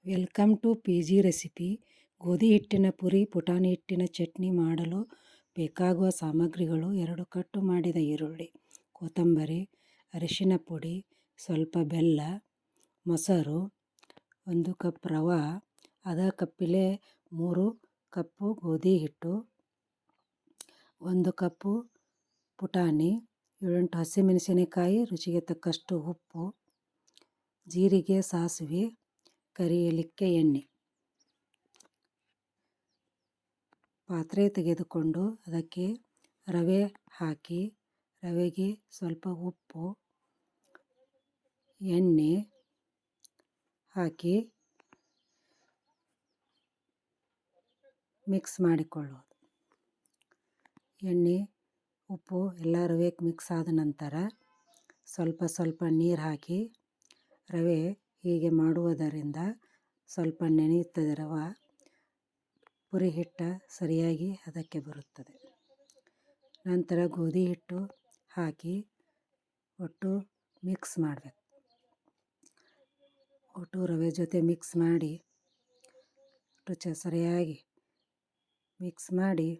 Welcome to PG recipe. ಗೋಧಿ ಹಿಟ್ಟಿನ ಪುರಿ ಪುಟಾಣಿ ಹಿಟ್ಟಿನ ಚಟ್ನಿ ಮಾಡಲು ಬೇಕಾಗುವ ಸಾಮಗ್ರಿಗಳು: 2 ಕಟ್ಟು ಮಾಡಿದ ಈರುಳ್ಳಿ, ಕೊತ್ತಂಬರಿ, ಅರಿಶಿನ ಪುಡಿ, ಸ್ವಲ್ಪ ಬೆಲ್ಲ, ಮೊಸರು, 1 ಕಪ್ ರವೆ, ಅರ್ಧ ಕಪ್ಪಿಲೆ 3 ಕಪ್ಪು ಗೋಧಿ ಹಿಟ್ಟು, 1 ಕಪ್ಪು ಪುಟಾಣಿ, 7-8 ಹಸಿಮೆಣಸಿನಕಾಯಿ, ರುಚಿಗೆ ತಕ್ಕಷ್ಟು ಉಪ್ಪು, ಜೀರಿಗೆ, ಸಾಸಿವೆ, ಕರಿಯಲಿಕ್ಕೆ ಎಣ್ಣೆ. ಪಾತ್ರೆ ತೆಗೆದುಕೊಂಡು ಅದಕ್ಕೆ ರವೆ ಹಾಕಿ, ರವೆಗೆ ಸ್ವಲ್ಪ ಉಪ್ಪು, ಎಣ್ಣೆ ಹಾಕಿ ಮಿಕ್ಸ್ ಮಾಡಿಕೊಳ್ಳುವುದು. ಎಣ್ಣೆ, ಉಪ್ಪು ಎಲ್ಲ ರವೆಗೆ ಮಿಕ್ಸ್ ಆದ ನಂತರ ಸ್ವಲ್ಪ ಸ್ವಲ್ಪ ನೀರು ಹಾಕಿ, ರವೆ ಹೀಗೆ ಮಾಡುವುದರಿಂದ ಸ್ವಲ್ಪ ನೆನೆಯುತ್ತದೆ. ರವೆ ಪುರಿ ಹಿಟ್ಟು ಸರಿಯಾಗಿ ಅದಕ್ಕೆ ಬರುತ್ತದೆ. ನಂತರ ಗೋಧಿ ಹಿಟ್ಟು ಹಾಕಿ ಒಟ್ಟು ಮಿಕ್ಸ್ ಮಾಡಬೇಕು. ಒಟ್ಟು ರವೆ ಜೊತೆ ಮಿಕ್ಸ್ ಮಾಡಿ ಸರಿಯಾಗಿ ಮಿಕ್ಸ್ ಮಾಡಿ,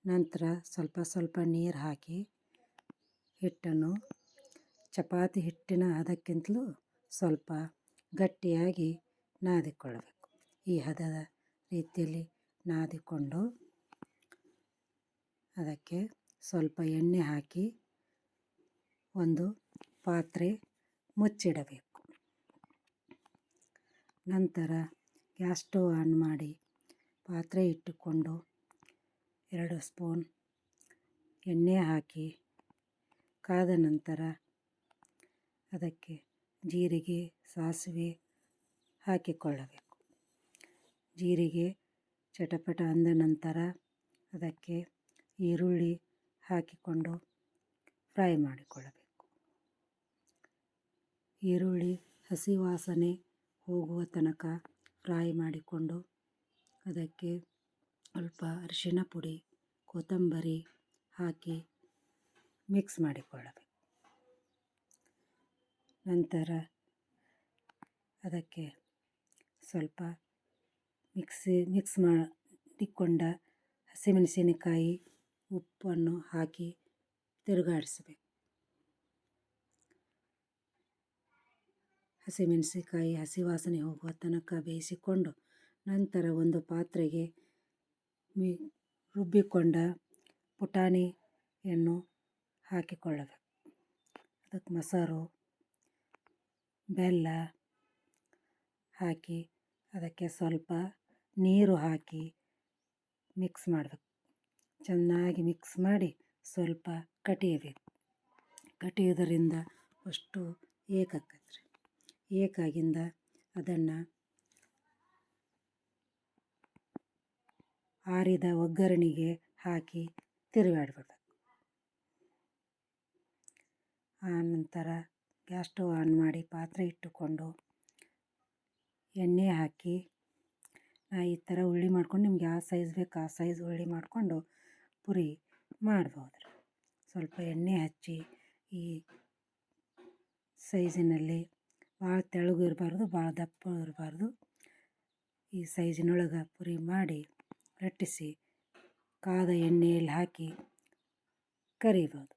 ನಂತರ ಸ್ವಲ್ಪ ಸ್ವಲ್ಪ ನೀರು ಹಾಕಿ ಹಿಟ್ಟನ್ನು ಚಪಾತಿ ಹಿಟ್ಟಿನ ಹದಕ್ಕಿಂತಲೂ ಸ್ವಲ್ಪ ಗಟ್ಟಿಯಾಗಿ ನಾದಿಕೊಳ್ಳಬೇಕು. ಈ ಹದದ ರೀತಿಯಲ್ಲಿ ನಾದಿಕೊಂಡು ಅದಕ್ಕೆ ಸ್ವಲ್ಪ ಎಣ್ಣೆ ಹಾಕಿ ಒಂದು ಪಾತ್ರೆ ಮುಚ್ಚಿಡಬೇಕು. ನಂತರ ಗ್ಯಾಸ್ ಸ್ಟವ್ ಆನ್ ಮಾಡಿ ಪಾತ್ರೆ ಇಟ್ಟುಕೊಂಡು 2 ಸ್ಪೂನ್ ಎಣ್ಣೆ ಹಾಕಿ ಕಾದ ನಂತರ ಅದಕ್ಕೆ ಜೀರಿಗೆ, ಸಾಸಿವೆ ಹಾಕಿಕೊಳ್ಳಬೇಕು. ಜೀರಿಗೆ ಚಟಪಟ ಅಂದ ನಂತರ ಅದಕ್ಕೆ ಈರುಳ್ಳಿ ಹಾಕಿಕೊಂಡು ಫ್ರೈ ಮಾಡಿಕೊಳ್ಳಬೇಕು. ಈರುಳ್ಳಿ ಹಸಿ ವಾಸನೆ ಹೋಗುವ ತನಕ ಫ್ರೈ ಮಾಡಿಕೊಂಡು ಅದಕ್ಕೆ ಸ್ವಲ್ಪ ಅರಿಶಿನ ಪುಡಿ, ಕೊತ್ತಂಬರಿ ಹಾಕಿ ಮಿಕ್ಸ್ ಮಾಡಿಕೊಳ್ಳಬೇಕು. ನಂತರ ಅದಕ್ಕೆ ಸ್ವಲ್ಪ ಮಿಕ್ಸ್ ಮಾಡಿಕೊಂಡ ಹಸಿಮೆಣಸಿನಕಾಯಿ, ಉಪ್ಪನ್ನು ಹಾಕಿ ತಿರುಗಾಡಿಸಬೇಕು. ಹಸಿಮೆಣಸಿನಕಾಯಿ ಹಸಿ ವಾಸನೆ ಹೋಗುವ ತನಕ ಬೇಯಿಸಿಕೊಂಡು, ನಂತರ ಒಂದು ಪಾತ್ರೆಗೆ ರುಬ್ಬಿಕೊಂಡ ಪುಟಾಣಿಯನ್ನು ಹಾಕಿಕೊಳ್ಳಬೇಕು. ಅದಕ್ಕೆ ಮೊಸರು, ಬೆಲ್ಲ ಹಾಕಿ ಅದಕ್ಕೆ ಸ್ವಲ್ಪ ನೀರು ಹಾಕಿ ಮಿಕ್ಸ್ ಮಾಡಬೇಕು. ಚೆನ್ನಾಗಿ ಮಿಕ್ಸ್ ಮಾಡಿ ಸ್ವಲ್ಪ ಕಟಿಯಬೇಕು. ಕಟಿಯೋದರಿಂದ ಅಷ್ಟು ಏಕಾಕತ್ರಿ. ಏಕಾಗಿಂದ ಅದನ್ನು ಆರಿದ ಒಗ್ಗರಣೆಗೆ ಹಾಕಿ ತಿರುಗಾಡ್ಬಿಡ್ಬೇಕು. ಆನಂತರ ಗ್ಯಾಸ್ ಸ್ಟವ್ ಆನ್ ಮಾಡಿ ಪಾತ್ರೆ ಇಟ್ಟುಕೊಂಡು ಎಣ್ಣೆ ಹಾಕಿ, ಈ ಥರ ಉಳ್ಳಿ ಮಾಡ್ಕೊಂಡು ನಿಮ್ಗೆ ಯಾವ ಸೈಜ್ ಬೇಕು ಆ ಸೈಜ್ ಉಳ್ಳಿ ಮಾಡಿಕೊಂಡು ಪುರಿ ಮಾಡ್ಬೋದು. ಸ್ವಲ್ಪ ಎಣ್ಣೆ ಹಚ್ಚಿ ಈ ಸೈಜಿನಲ್ಲಿ ಭಾಳ ತೆಳ್ಳಗೂ ಇರಬಾರ್ದು, ಭಾಳ ದಪ್ಪ ಇರಬಾರ್ದು. ಈ ಸೈಜಿನೊಳಗೆ ಪುರಿ ಮಾಡಿ ಲಟ್ಟಿಸಿ ಕಾದ ಎಣ್ಣೆಯಲ್ಲಿ ಹಾಕಿ ಕರಿಬೋದು.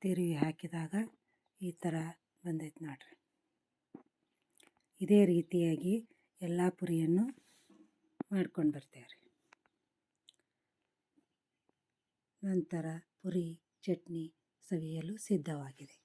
ತಿರುವಿ ಹಾಕಿದಾಗ ಈ ಥರ ಬಂದೈತೆ ನೋಡ್ರಿ. ಇದೇ ರೀತಿಯಾಗಿ ಎಲ್ಲ ಪುರಿಯನ್ನು ಮಾಡ್ಕೊಂಡು ಬರ್ತೇವೆ ರೀ. ನಂತರ ಪುರಿ ಚಟ್ನಿ ಸವಿಯಲು ಸಿದ್ಧವಾಗಿದೆ.